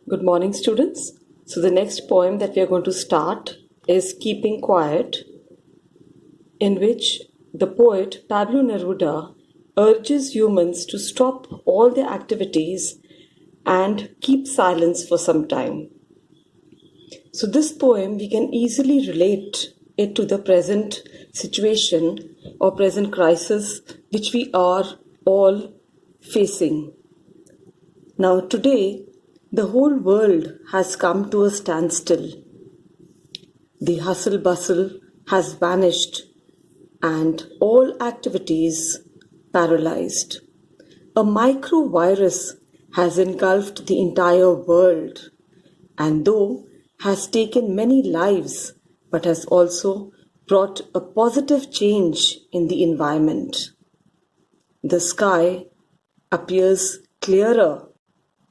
Good morning, students. So the next poem that we are going to start is Keeping Quiet, in which the poet Pablo Neruda urges humans to stop all their activities and keep silence for some time. So this poem, we can easily relate it to the present situation or present crisis which we are all facing. Now today, the whole world has come to a standstill. The hustle bustle has vanished and all activities paralyzed. A microvirus has engulfed the entire world and though has taken many lives but has also brought a positive change in the environment. The sky appears clearer,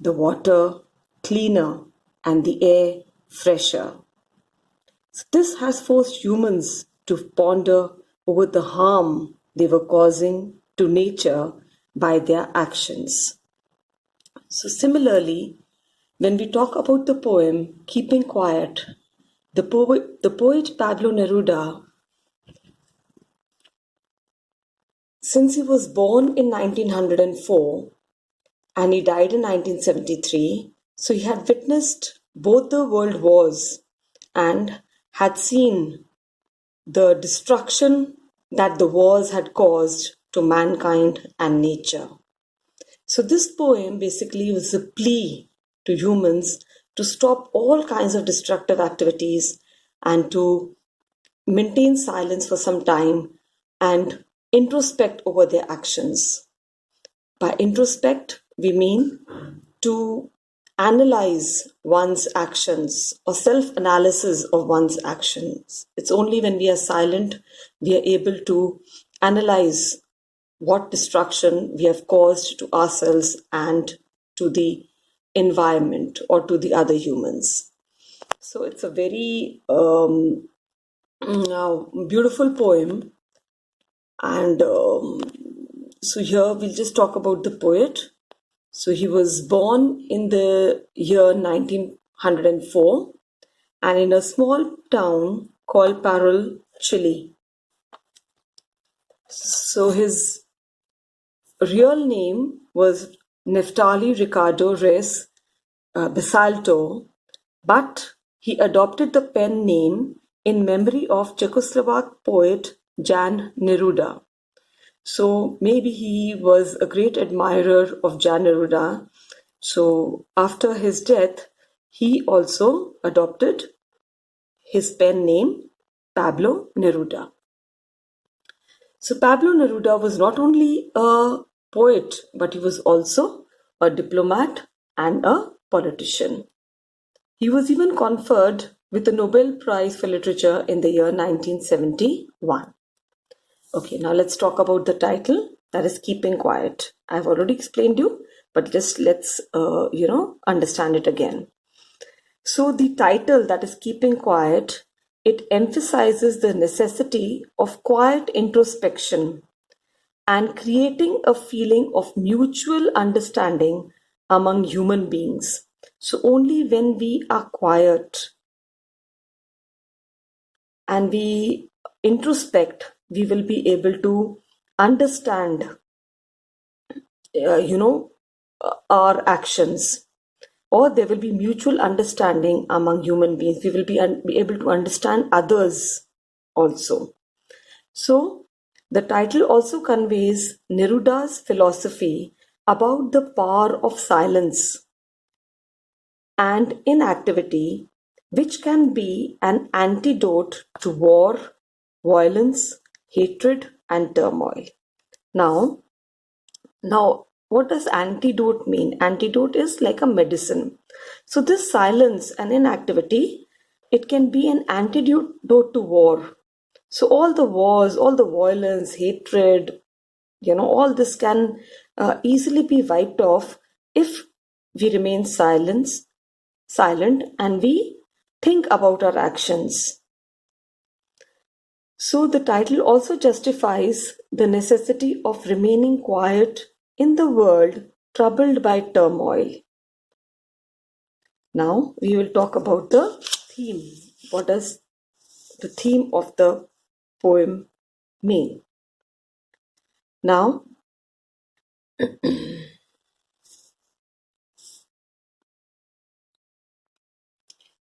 the water cleaner, and the air fresher. So this has forced humans to ponder over the harm they were causing to nature by their actions. So similarly, when we talk about the poem Keeping Quiet, the poet Pablo Neruda, since he was born in 1904 and he died in 1973, so he had witnessed both the world wars and had seen the destruction that the wars had caused to mankind and nature. So this poem basically was a plea to humans to stop all kinds of destructive activities and to maintain silence for some time and introspect over their actions. By introspect, we mean to analyze one's actions or self-analysis of one's actions. It's only when we are silent we are able to analyze what destruction we have caused to ourselves and to the environment or to the other humans. So it's a very beautiful poem, and so here we'll just talk about the poet. So he was born in the year 1904 and in a small town called Parral, Chile. So his real name was Neftali Ricardo Reyes Basalto, but he adopted the pen name in memory of Czechoslovak poet Jan Neruda. So maybe he was a great admirer of Jan Neruda. So after his death, he also adopted his pen name Pablo Neruda. So Pablo Neruda was not only a poet, but he was also a diplomat and a politician. He was even conferred with the Nobel Prize for Literature in the year 1971. Okay, now let's talk about the title, that is Keeping Quiet. I've already explained you, but just let's understand it again. So the title, that is Keeping Quiet, it emphasizes the necessity of quiet introspection and creating a feeling of mutual understanding among human beings. So only when we are quiet and we introspect, we will be able to understand, our actions, or there will be mutual understanding among human beings. We will be able to understand others also. So the title also conveys Neruda's philosophy about the power of silence and inactivity, which can be an antidote to war, violence, hatred, and turmoil. Now, what does antidote mean? Antidote is like a medicine. So this silence and inactivity, it can be an antidote to war. So all the wars, all the violence, hatred, all this can easily be wiped off if we remain silent and we think about our actions. So the title also justifies the necessity of remaining quiet in the world troubled by turmoil. Now we will talk about the theme. What does the theme of the poem mean? Now,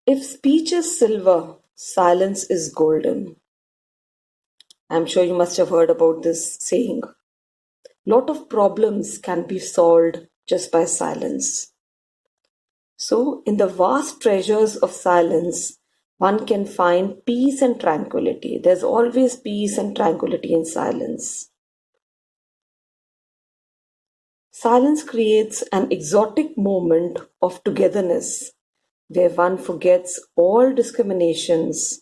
if speech is silver, silence is golden. I'm sure you must have heard about this saying. Lot of problems can be solved just by silence. So, in the vast treasures of silence, one can find peace and tranquility. There's always peace and tranquility in silence. Silence creates an exotic moment of togetherness where one forgets all discriminations,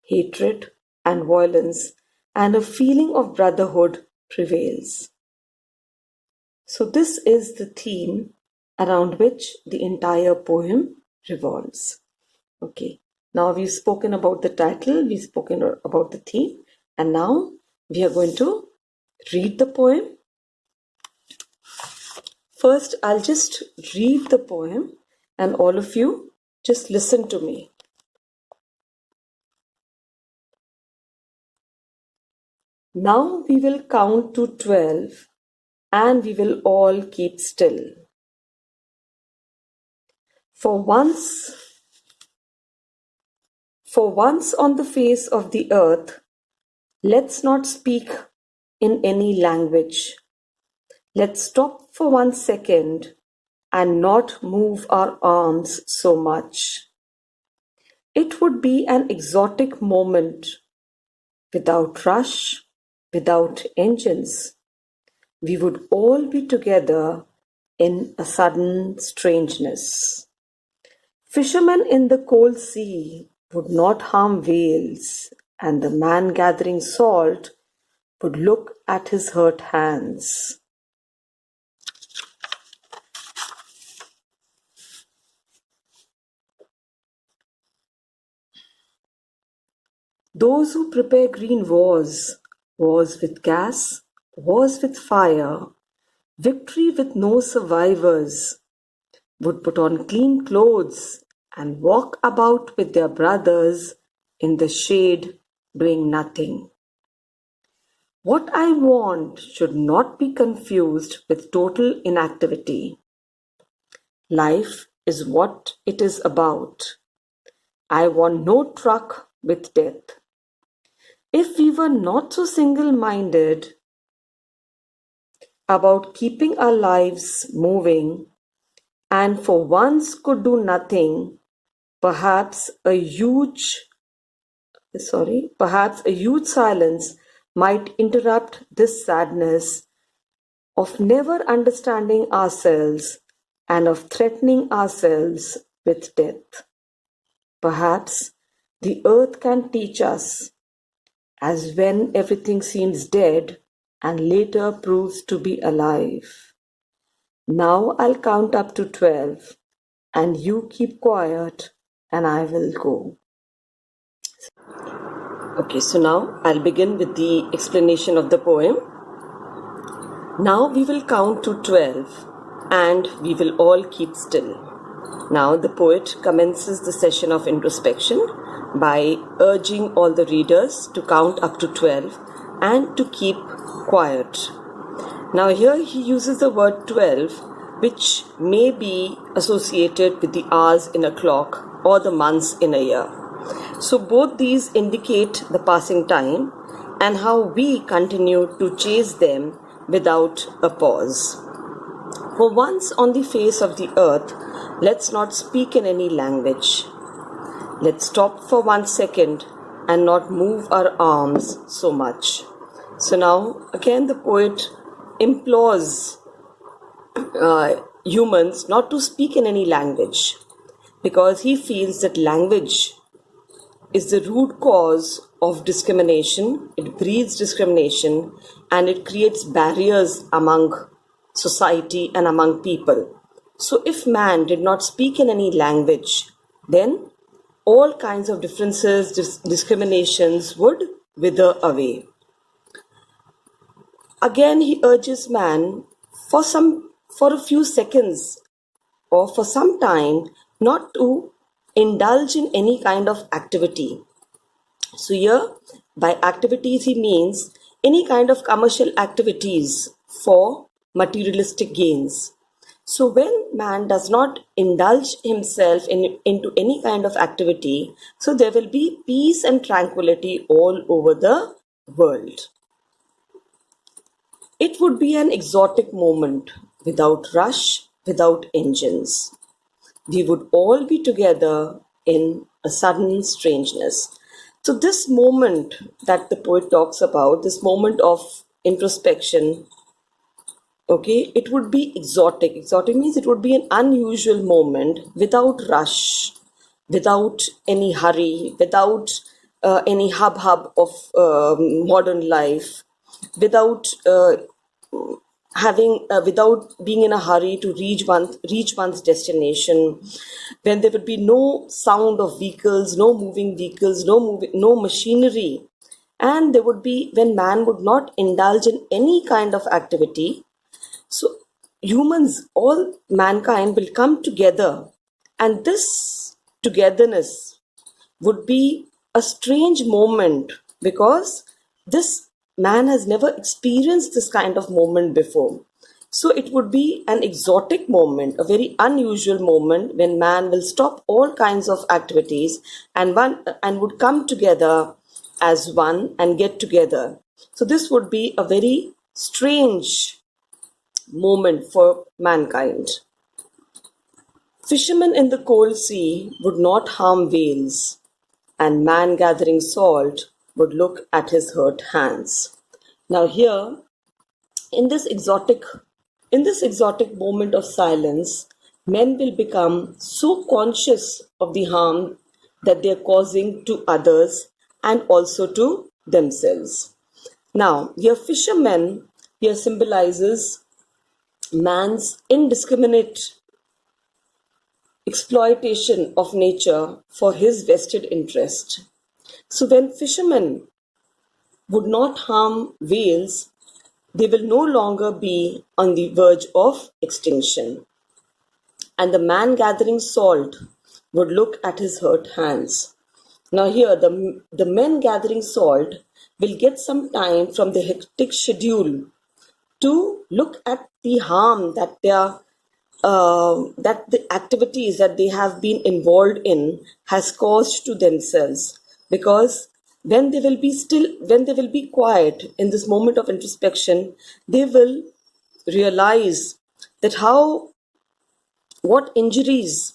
hatred, and violence, and a feeling of brotherhood prevails. So, this is the theme around which the entire poem revolves. Okay, now we've spoken about the title, we've spoken about the theme, and now we are going to read the poem. First, I'll just read the poem and all of you just listen to me. Now we will count to 12 and we will all keep still. For once on the face of the earth, let's not speak in any language. Let's stop for 1 second and not move our arms so much. It would be an exotic moment, without rush, without engines. We would all be together in a sudden strangeness. Fishermen in the cold sea would not harm whales, and the man gathering salt would look at his hurt hands. Those who prepare green wars with gas, wars with fire, victory with no survivors, would put on clean clothes and walk about with their brothers in the shade doing nothing. What I want should not be confused with total inactivity. Life is what it is about. I want no truck with death. If we were not so single-minded about keeping our lives moving and for once could do nothing, perhaps a huge silence might interrupt this sadness of never understanding ourselves and of threatening ourselves with death. Perhaps the earth can teach us, as when everything seems dead and later proves to be alive. Now I'll count up to 12 and you keep quiet and I will go. Okay, so now I'll begin with the explanation of the poem. Now we will count to 12 and we will all keep still. Now the poet commences the session of introspection by urging all the readers to count up to 12 and to keep quiet. Now here he uses the word 12, which may be associated with the hours in a clock or the months in a year. So both these indicate the passing time and how we continue to chase them without a pause. For once on the face of the earth, let's not speak in any language. Let's stop for 1 second and not move our arms so much. So now again the poet implores humans not to speak in any language because he feels that language is the root cause of discrimination. It breeds discrimination and it creates barriers among society and among people. So if man did not speak in any language, then all kinds of differences, discriminations would wither away. Again, he urges man for a few seconds or for some time not to indulge in any kind of activity. So here, by activities, he means any kind of commercial activities for materialistic gains. So when man does not indulge himself into any kind of activity, so there will be peace and tranquility all over the world. It would be an exotic moment, without rush, without engines. We would all be together in a sudden strangeness. So this moment that the poet talks about, this moment of introspection, okay, it would be exotic. Exotic means it would be an unusual moment, without rush, without any hurry, without any hub of modern life, without without being in a hurry to reach one's destination, when there would be no sound of vehicles, no moving vehicles, no machinery, and there would be, when man would not indulge in any kind of activity. So humans, all mankind, will come together, and this togetherness would be a strange moment, because this man has never experienced this kind of moment before. So it would be an exotic moment, a very unusual moment, when man will stop all kinds of activities and would come together as one and get together. So this would be a very strange moment for mankind. Fishermen in the cold sea would not harm whales, and man gathering salt would look at his hurt hands. Now here, in this exotic moment of silence, men will become so conscious of the harm that they are causing to others and also to themselves. Now, here fishermen here symbolizes man's indiscriminate exploitation of nature for his vested interest. So when fishermen would not harm whales, they will no longer be on the verge of extinction. And the man gathering salt would look at his hurt hands. Now here, the men gathering salt will get some time from the hectic schedule to look at the harm that that the activities that they have been involved in has caused to themselves. Because when they will be quiet in this moment of introspection, they will realize that what injuries,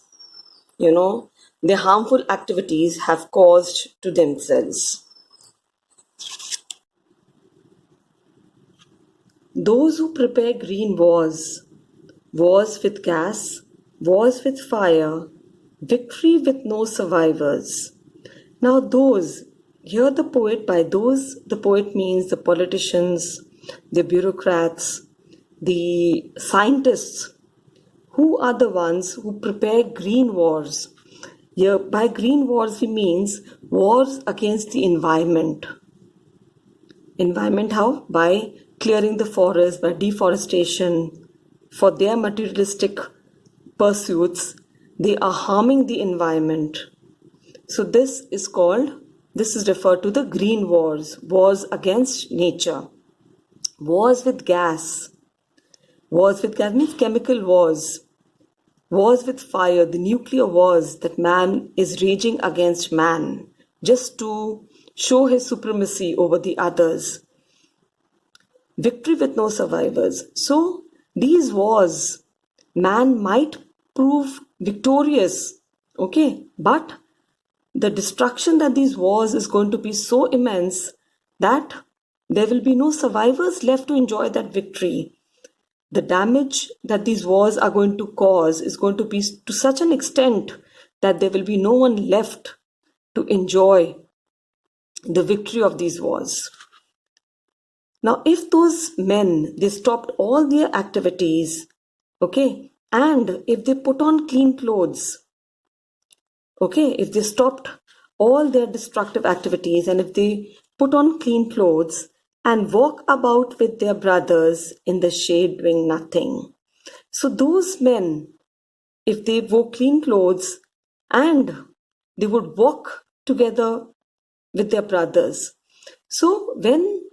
their harmful activities have caused to themselves. Those who prepare green wars with gas, wars with fire, victory with no survivors. Now here the poet means the politicians, the bureaucrats, the scientists, who are the ones who prepare green wars. Here, by green wars, he means wars against the environment. Environment how? By clearing the forest, by deforestation. For their materialistic pursuits, they are harming the environment. So this is referred to the green wars, wars against nature. Wars with gas. Wars with gas means chemical wars. Wars with fire, the nuclear wars that man is raging against man, just to show his supremacy over the others. Victory with no survivors. So these wars, man might prove victorious, okay, but the destruction that these wars is going to be so immense that there will be no survivors left to enjoy that victory. The damage that these wars are going to cause is going to be to such an extent that there will be no one left to enjoy the victory of these wars. Now, if those men, they stopped all their activities, okay, and if they put on clean clothes, okay, if they stopped all their destructive activities and if they put on clean clothes and walk about with their brothers in the shade doing nothing. So those men, if they wore clean clothes and they would walk together with their brothers. So when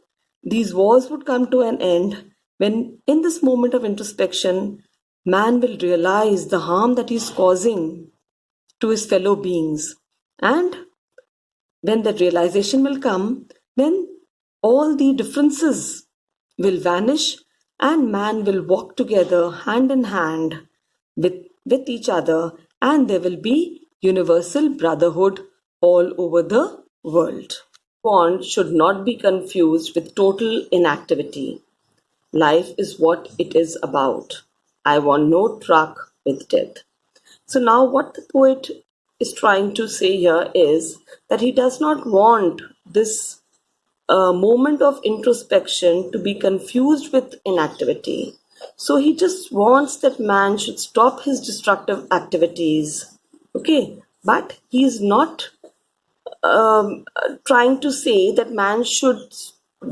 these wars would come to an end, when in this moment of introspection, man will realize the harm that he's causing to his fellow beings. And when that realization will come, then all the differences will vanish and man will walk together hand in hand with each other, and there will be universal brotherhood all over the world. Bond should not be confused with total inactivity. Life is what it is about. I want no truck with death. So now what the poet is trying to say here is that he does not want this moment of introspection to be confused with inactivity. So he just wants that man should stop his destructive activities. Okay, but he is not trying to say that man should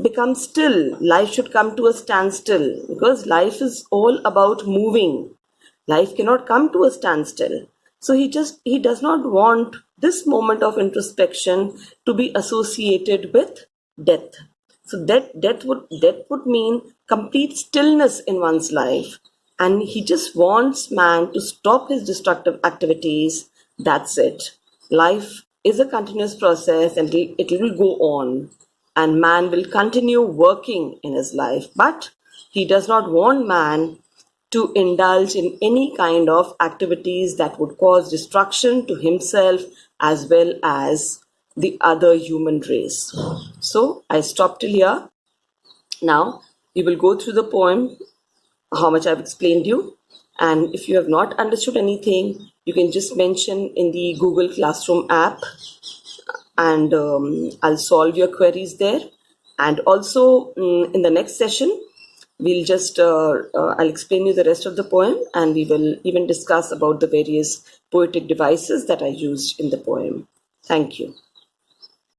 become still. Life should come to a standstill, because life is all about moving. Life cannot come to a standstill. So he does not want this moment of introspection to be associated with death. So death would mean complete stillness in one's life, and he just wants man to stop his destructive activities. That's it. Life is a continuous process, and it will go on, and man will continue working in his life. But he does not want man to indulge in any kind of activities that would cause destruction to himself as well as the other human race. So I stop till here. Now we will go through the poem, how much I've explained you. And if you have not understood anything, you can just mention in the Google Classroom app, and I'll solve your queries there. And also in the next session, we'll just I'll explain you the rest of the poem, and we will even discuss about the various poetic devices that I used in the poem. Thank you.